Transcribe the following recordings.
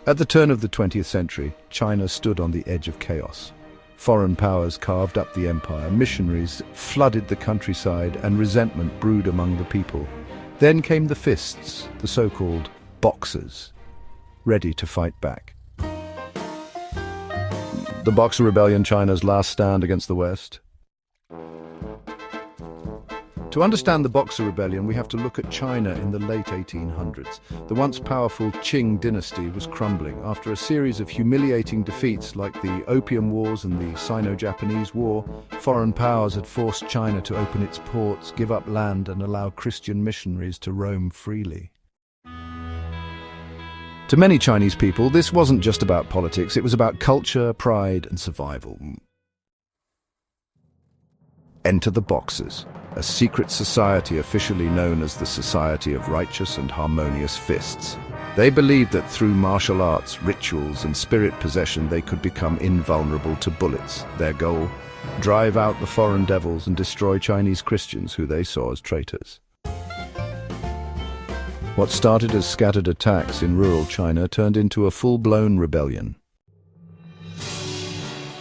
At the turn of the 20th century, China stood on the edge of chaos. Foreign powers carved up the empire, missionaries flooded the countryside, and resentment brewed among the people. Then came the fists, the so-called Boxers, ready to fight back. The Boxer Rebellion, China's last stand against the West. To understand the Boxer Rebellion, we have to look at China in the late 1800s. The once powerful Qing dynasty was crumbling. After a series of humiliating defeats like the Opium Wars and the Sino-Japanese War, foreign powers had forced China to open its ports, give up land, and allow Christian missionaries to roam freely. To many Chinese people, this wasn't just about politics, it was about culture, pride, and survival. Enter the Boxers, a secret society officially known as the Society of Righteous and Harmonious Fists. They believed that through martial arts, rituals, and spirit possession they could become invulnerable to bullets. Their goal? Drive out the foreign devils and destroy Chinese Christians who they saw as traitors. What started as scattered attacks in rural China turned into a full-blown rebellion.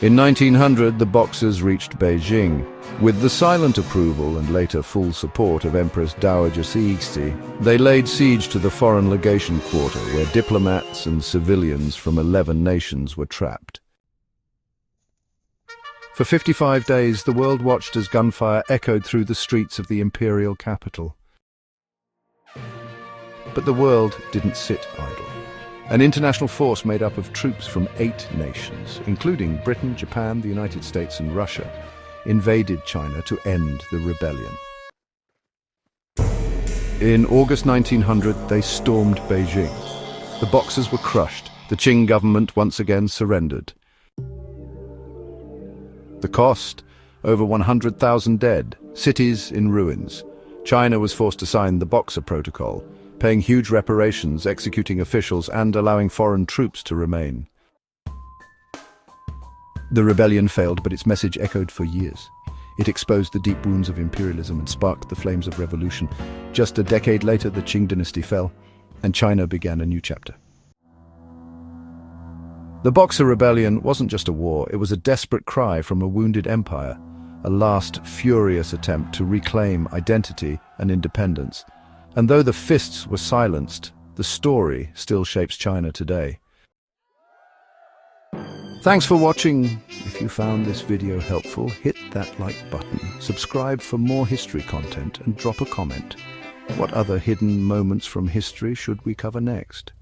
In 1900, the Boxers reached Beijing. With the silent approval and later full support of Empress Dowager Cixi, they laid siege to the foreign legation quarter, where diplomats and civilians from 11 nations were trapped. For 55 days, the world watched as gunfire echoed through the streets of the imperial capital. But the world didn't sit idle. An international force made up of troops from 8 nations, including Britain, Japan, the United States, and Russia, invaded China to end the rebellion. In August 1900, they stormed Beijing. The Boxers were crushed. The Qing government once again surrendered. The cost? Over 100,000 dead, cities in ruins. China was forced to sign the Boxer Protocol, paying huge reparations, executing officials, and allowing foreign troops to remain. The rebellion failed, but its message echoed for years. It exposed the deep wounds of imperialism and sparked the flames of revolution. Just a decade later, the Qing dynasty fell, and China began a new chapter. The Boxer Rebellion wasn't just a war, it was a desperate cry from a wounded empire, a last furious attempt to reclaim identity and independence. And though the fists were silenced, the story still shapes China today. Thanks for watching. If you found this video helpful, hit that like button, subscribe for more history content, and drop a comment. What other hidden moments from history should we cover next?